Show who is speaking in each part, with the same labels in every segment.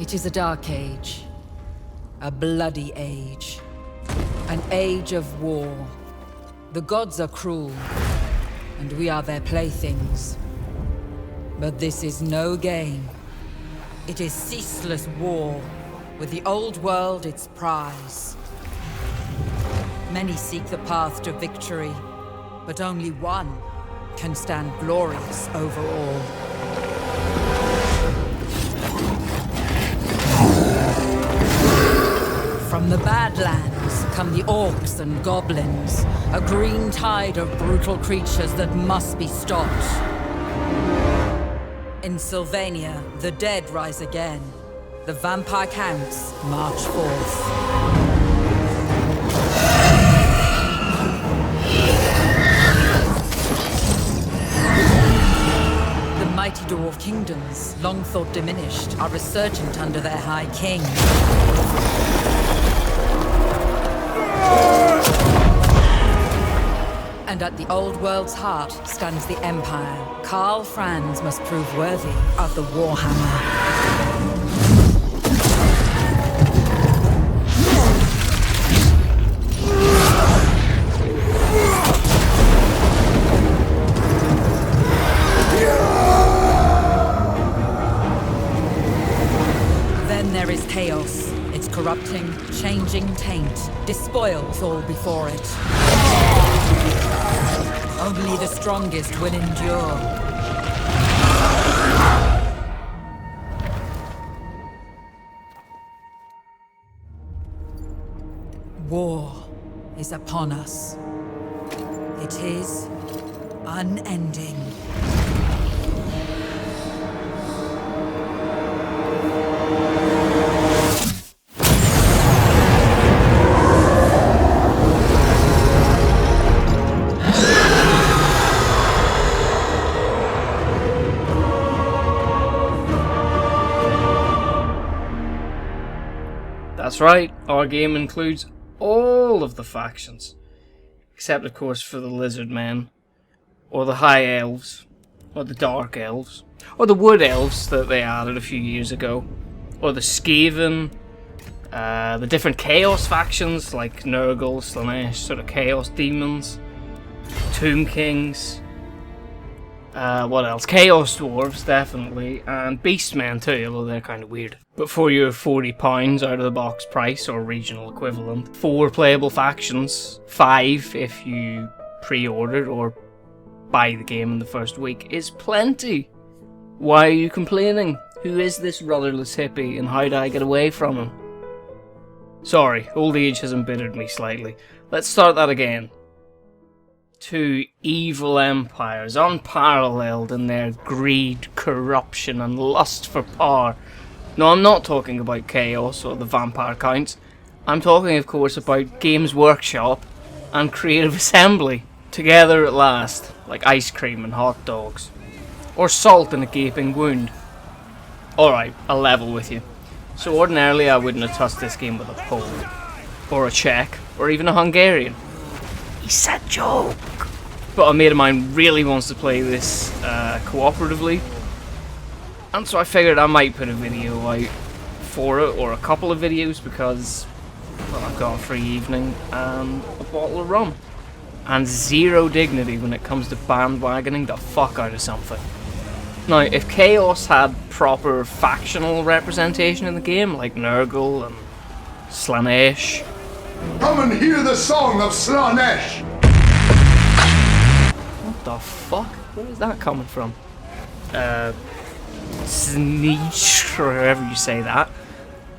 Speaker 1: It is a dark age. A bloody age. An age of war. The gods are cruel, and we are their playthings. But this is no game. It is ceaseless war, with the old world its prize. Many seek the path to victory, but only one can stand glorious over all. From the Badlands come the orcs and goblins, a green tide of brutal creatures that must be stopped. In Sylvania, the dead rise again. The vampire counts march forth. The mighty dwarf kingdoms, long thought diminished, are resurgent under their high king. And at the old world's heart stands the Empire. Karl Franz must prove worthy of the Warhammer. Then there is chaos. Its corrupting, changing taint despoils all before it. Only the strongest will endure. War is upon us. It is unending.
Speaker 2: That's right, our game includes all of the factions, except of course for the lizard men, or the high elves, or the dark elves, or the wood elves that they added a few years ago, or the Skaven, the different chaos factions like Nurgle, Slanesh, sort of chaos demons, Tomb Kings, what else? Chaos Dwarves, definitely, and Beastmen too, although they're kind of weird. But for your £40 out of the box price, or regional equivalent, 4 playable factions, 5 if you pre-order or buy the game in the first week, is plenty. Why are you complaining? Who is this rudderless hippie, and how do I get away from him? Sorry, old age has embittered me slightly. Let's start that again. 2 evil empires, unparalleled in their greed, corruption, and lust for power. No, I'm not talking about Chaos or the Vampire Counts. I'm talking, of course, about Games Workshop and Creative Assembly. Together at last, like ice cream and hot dogs. Or salt in a gaping wound. Alright, I'll level with you. So ordinarily I wouldn't have touched this game with a Pole, or a Czech, or even a Hungarian. He's a joke! But a mate of mine really wants to play this cooperatively, and so I figured I might put a video out for it, or a couple of videos, because, well, I've got a free evening and a bottle of rum. And zero dignity when it comes to bandwagoning the fuck out of something. Now, if Chaos had proper factional representation in the game, like Nurgle and Slanesh...
Speaker 3: Come and hear the song of Slanesh!
Speaker 2: What the fuck? Where is that coming from? Sneesh, or however you say that.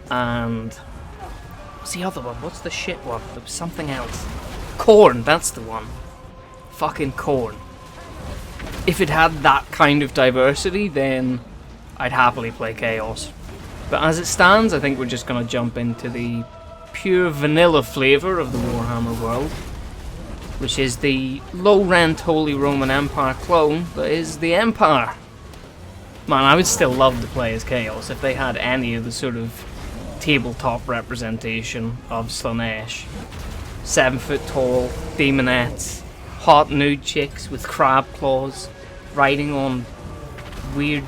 Speaker 2: And... what's the other one? What's the shit one? There was something else. Corn, that's the one. Fucking Corn. If it had that kind of diversity, then I'd happily play Chaos. But as it stands, I think we're just going to jump into the pure vanilla flavour of the Warhammer world, which is the low-rent Holy Roman Empire clone that is the Empire. Man, I would still love to play as Chaos if they had any of the sort of tabletop representation of Slanesh. 7 foot tall, demonettes, hot nude chicks with crab claws, riding on weird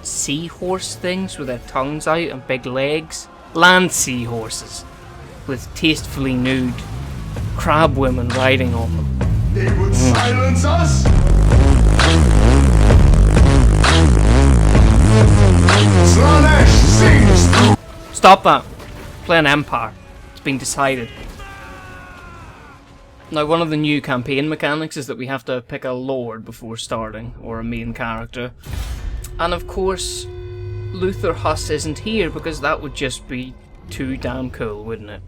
Speaker 2: seahorse things with their tongues out and big legs. Land seahorses with tastefully nude crab women riding on them.
Speaker 3: They would silence us? Slaanesh sings!
Speaker 2: Stop that! Play an Empire. It's been decided. Now, one of the new campaign mechanics is that we have to pick a lord before starting, or a main character. And of course, Luther Huss isn't here because that would just be too damn cool, wouldn't it?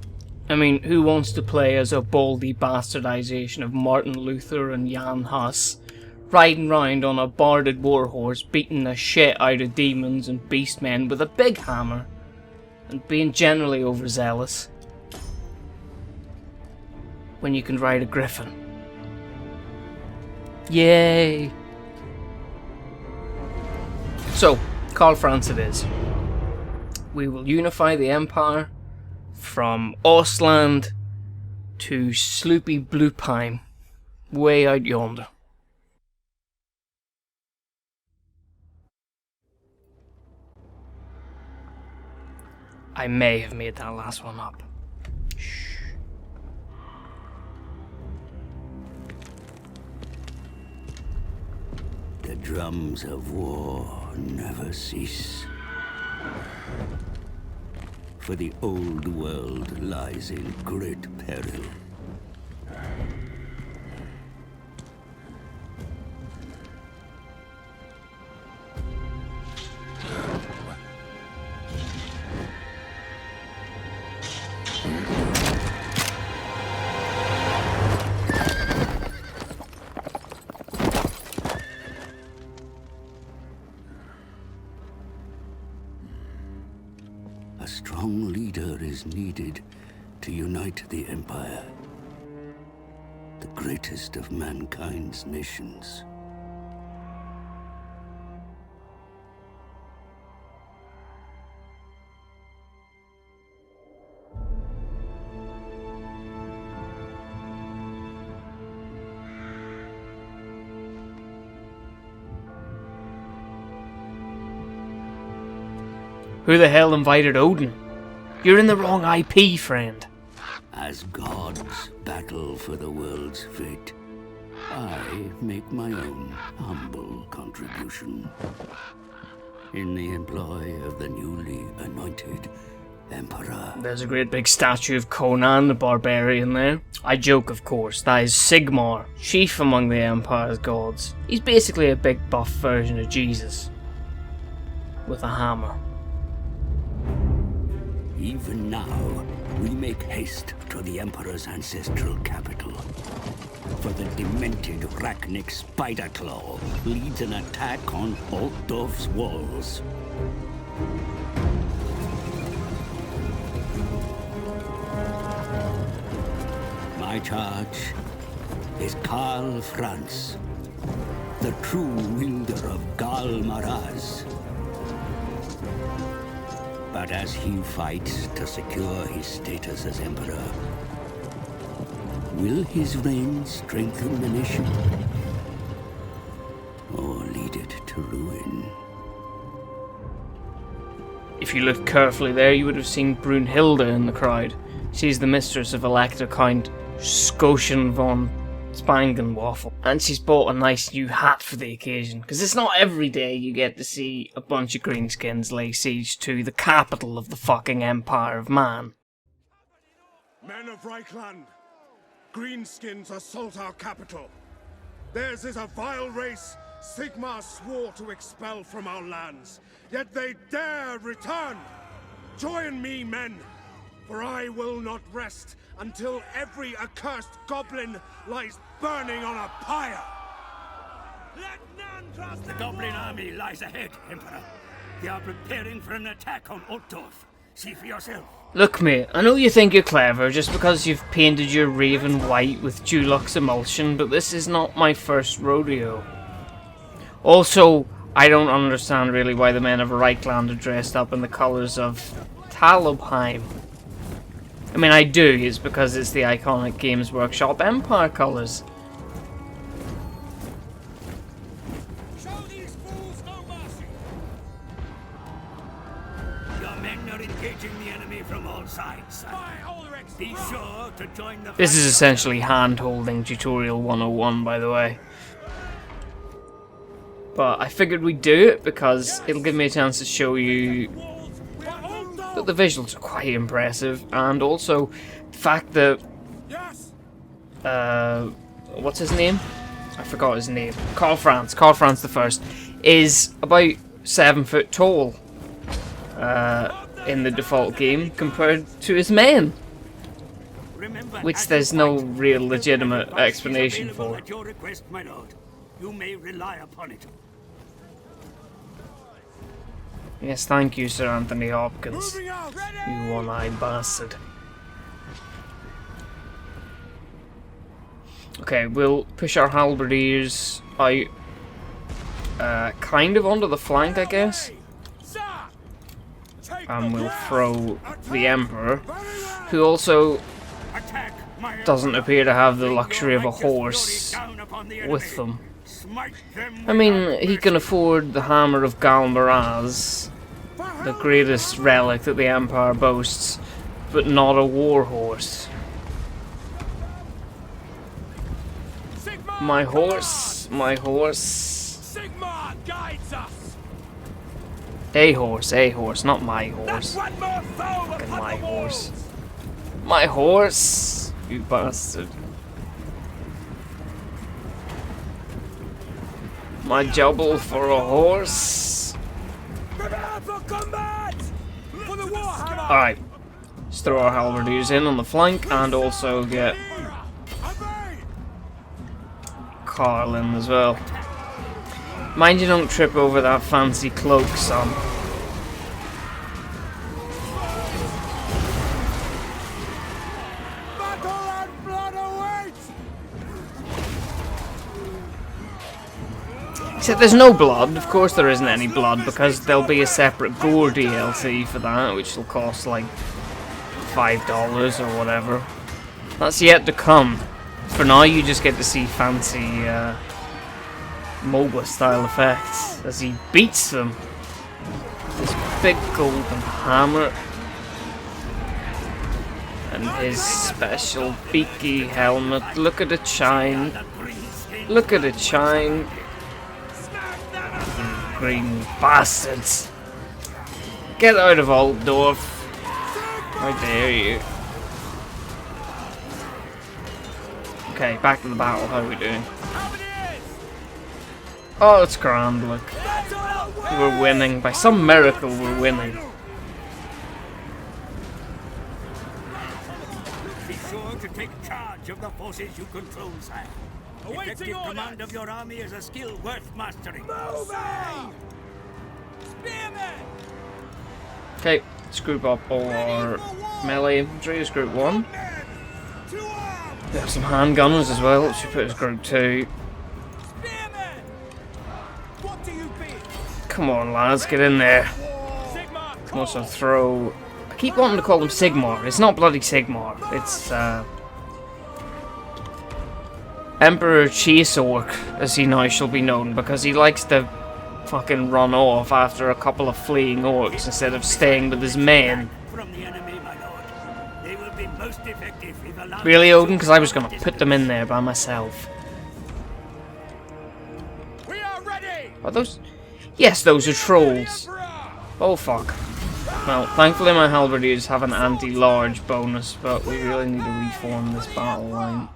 Speaker 2: I mean, who wants to play as a baldy bastardization of Martin Luther and Jan Hus, riding round on a barded warhorse, beating the shit out of demons and beastmen with a big hammer, and being generally overzealous, when you can ride a griffin? Yay! So, Karl Franz it is. We will unify the Empire from Ostland to Sloopy Bloopheim, way out yonder. I may have made that last one up. Shh.
Speaker 4: The drums of war never cease. For the old world lies in great peril. A strong leader is needed to unite the Empire, the greatest of mankind's nations.
Speaker 2: Who the hell invited Odin? You're in the wrong IP, friend.
Speaker 4: As gods battle for the world's fate, I make my own humble contribution. In the employ of the newly anointed Emperor.
Speaker 2: There's a great big statue of Conan the Barbarian there. I joke, of course, that is Sigmar, chief among the Empire's gods. He's basically a big buff version of Jesus. With a hammer.
Speaker 4: Even now, we make haste to the Emperor's ancestral capital. For the demented Rachnic Spiderclaw leads an attack on Altdorf's walls. My charge is Karl Franz, the true wielder of Gal Maraz. But as he fights to secure his status as Emperor, will his reign strengthen the nation? Or lead it to ruin?
Speaker 2: If you looked carefully there, you would have seen Brunhilde in the crowd. She's the mistress of Elector Count Scotian von Spangenwaffel. And she's bought a nice new hat for the occasion, because it's not every day you get to see a bunch of greenskins lay siege to the capital of the fucking Empire of Man.
Speaker 5: Men of Reichland, greenskins assault our capital. Theirs is a vile race Sigmar swore to expel from our lands, yet they dare return. Join me, men, for I will not rest until every accursed goblin lies burning on a pyre. Let none cross
Speaker 4: The goblin army lies ahead, Emperor. They are preparing for an attack on Altdorf. See for yourself.
Speaker 2: Look, mate, I know you think you're clever just because you've painted your raven white with Dulux emulsion, but this is not my first rodeo. Also, I don't understand really why the men of Reichland are dressed up in the colours of Talabheim. I mean, I do, it's because it's the iconic Games Workshop Empire colours.
Speaker 5: Show these fools no mercy.
Speaker 4: men are engaging the enemy from all sides. Be sure to join the
Speaker 2: This is essentially hand-holding tutorial 101, by the way. But I figured we'd do it because it'll give me a chance to show you that the visuals are quite impressive, and also the fact that what's his name? I forgot his name. Karl Franz the First is about 7 foot tall in the default game compared to his men, which there's no real legitimate explanation for.
Speaker 4: At your request, my lord. You may rely upon it.
Speaker 2: Yes, thank you, Sir Anthony Hopkins. You one-eyed bastard. Okay, we'll push our halberdiers out, kind of onto the flank, I guess. And we'll throw the Emperor, who also doesn't appear to have the luxury of a horse with them. I mean, he can afford the Hammer of Galmaraz, the greatest relic that the Empire boasts, but not a war horse. My horse, my horse.
Speaker 5: Sigmar guides us.
Speaker 2: A horse, not my horse. Fucking my horse. My horse, you bastard. My jubble for a horse.
Speaker 5: Prepare for combat! For the Warhammer!
Speaker 2: Alright, let's throw our halberdiers in on the flank and also get Karl in as well. Mind you don't trip over that fancy cloak, son.
Speaker 5: Battle and blood awaits!
Speaker 2: Except there's no blood. Of course there isn't any blood because there'll be a separate gore DLC for that, which will cost like $5 or whatever. That's yet to come. For now you just get to see fancy MOBA style effects as he beats them. This big golden hammer and his special beaky helmet. Look at it shine. Look at it shine. You green bastards. Get out of Altdorf. How dare you. Okay, back to the battle. How are we doing? Oh, it's grand, look. We're winning. By some miracle, we're winning.
Speaker 4: Be sure to take charge of the forces you control, sire. Effective command of your army is a skill worth mastering.
Speaker 2: Okay, let's group up all our melee infantry as group 1. We have some handgunners as well, which should put as group 2. Come on, lads, get in there. Can also throw... I keep wanting to call him Sigmar. It's not bloody Sigmar. It's Emperor Chase Orc, as he now shall be known, because he likes to fucking run off after a couple of fleeing orcs instead of staying with his men.
Speaker 4: From the enemy, my lord. They will be most effective if allowed.
Speaker 2: Really, Odin? Because I was going to put them in there by myself.
Speaker 5: We are ready!
Speaker 2: Are those... Yes, those are trolls. Oh, fuck. Well, thankfully my halberdiers have an anti-large bonus, but we really need to reform this battle line.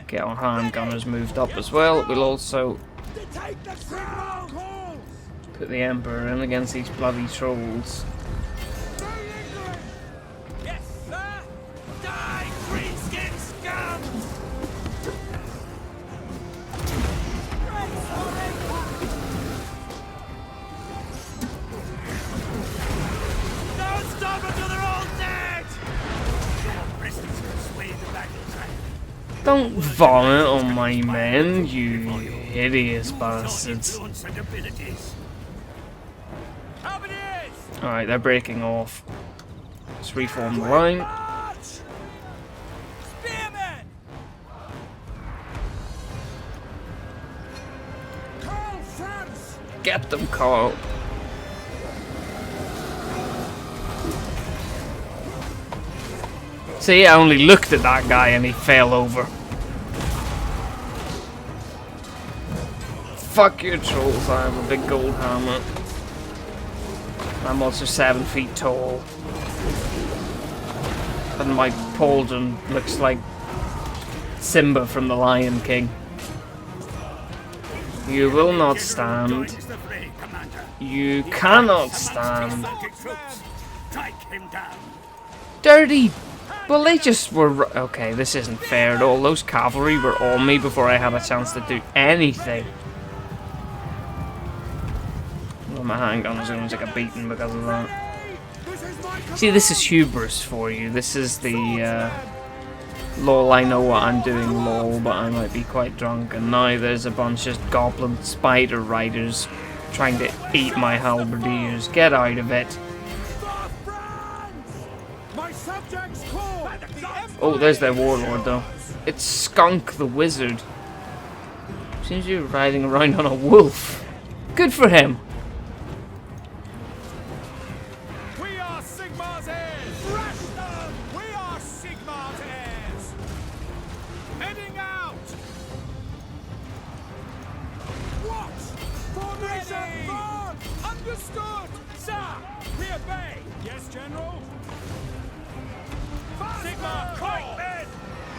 Speaker 2: Get our handgunners moved up as well. We'll also put the Emperor in against these bloody trolls.
Speaker 5: Yes, sir! Die, greenskin scum! Don't stop until they're all dead!
Speaker 2: Don't vomit on my men, you hideous bastards. Alright, they're breaking off. Let's reform the line.
Speaker 5: Karl Franz!
Speaker 2: Get them, Karl. See, I only looked at that guy and he fell over. Fuck your trolls, I have a big gold hammer. I'm also 7 feet tall. And my pauldron looks like Simba from The Lion King. You will not stand. You cannot stand. Dirty! Well, they just were... Okay, this isn't fair at all. Those cavalry were on me before I had a chance to do anything. Well, my handgun is going to take a beating because of that. See, this is hubris for you. This is the... lol, I know what I'm doing, lol, but I might be quite drunk. And now there's a bunch of goblin spider riders trying to eat my halberdiers. Get out of it. Oh, there's their warlord, though. It's Skunk the Wizard. Seems to be riding around on a wolf. Good for him.
Speaker 5: We are Sigmar's heirs! Thrash them! We are Sigmar's heirs! Heading out! What? Formation! Mark! Understood! Sir! We obey! Yes, General? Sigmar, fight, men!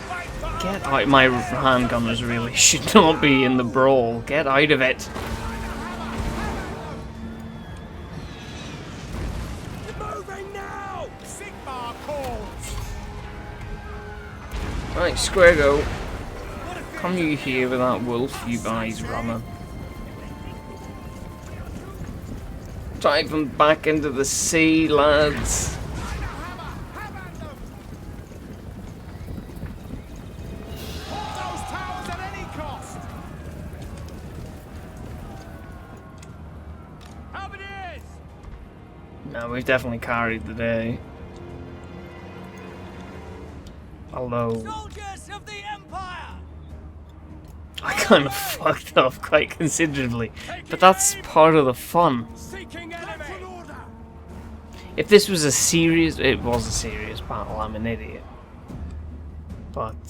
Speaker 5: Fight for
Speaker 2: Get out. My handgunners really should not be in the brawl. Get out of it.
Speaker 5: moving now! Sigmar calls!
Speaker 2: Right, square go. Come you here with that wolf, you guys running. Drive them back into the sea, lads. No, we've definitely carried the day. Although
Speaker 5: Soldiers of the Empire!
Speaker 2: I kind of fucked up quite considerably, but that's part of the fun.
Speaker 5: Seeking enemy!
Speaker 2: If this was a serious, it was a serious battle. I'm an idiot. But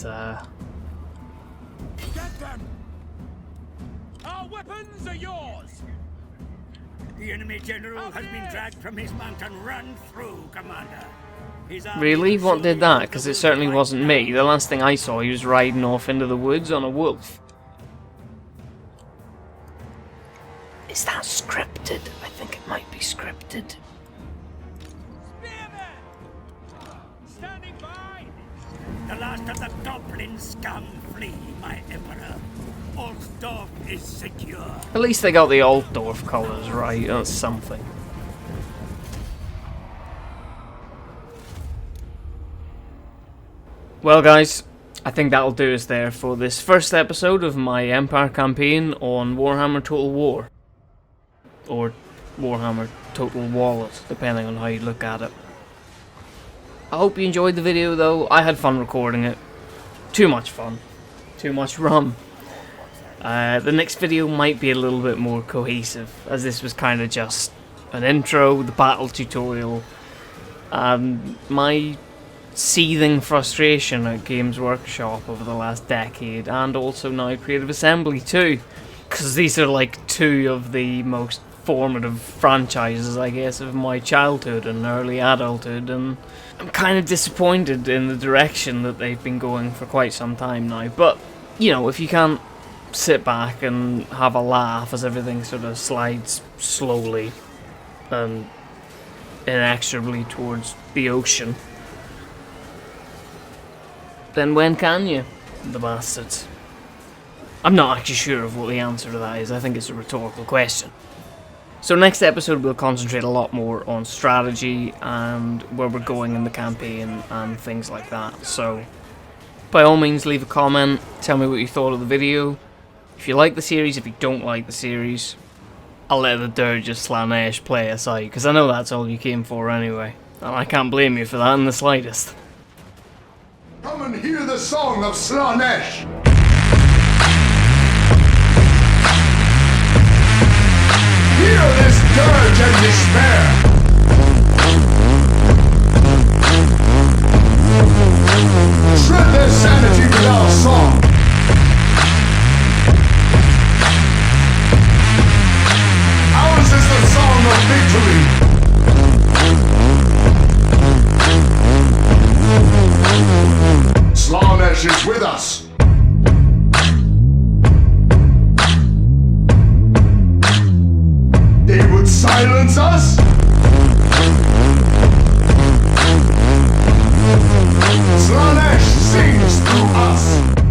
Speaker 5: Get them! Our weapons are yours!
Speaker 4: The enemy general has been dragged from his mount and run through, Commander.
Speaker 2: really, what did that? Because it certainly wasn't me. The last thing I saw, he was riding off into the woods on a wolf. Is that scripted? I think it might be scripted.
Speaker 5: Spearmen! Standing by!
Speaker 4: The last of the goblin scum flee, my Emperor. Altdorf is secure.
Speaker 2: At least they got the Altdorf colours right. That's something. Well, guys, I think that'll do us there for this first episode of my Empire campaign on Warhammer Total War. Or Warhammer Total Wallet, depending on how you look at it. I hope you enjoyed the video, though. I had fun recording it. Too much fun. Too much rum. The next video might be a little bit more cohesive, as this was kind of just an intro, the battle tutorial, and my seething frustration at Games Workshop over the last decade, and also now Creative Assembly too, because these are like two of the most formative franchises, I guess, of my childhood and early adulthood, and I'm kind of disappointed in the direction that they've been going for quite some time now. But, you know, if you can't sit back and have a laugh as everything sort of slides slowly and inexorably towards the ocean, then when can you, the bastards? I'm not actually sure of what the answer to that is. I think it's a rhetorical question. So next episode we'll concentrate a lot more on strategy and where we're going in the campaign and things like that. So by all means leave a comment, tell me what you thought of the video. If you like the series, if you don't like the series, I'll let the dirge of Slaanesh play us out, because I know that's all you came for anyway. And I can't blame you for that in the slightest.
Speaker 3: Come and hear the song of Slaanesh! Hear this dirge and despair! They would silence us? Slaanesh sings through us.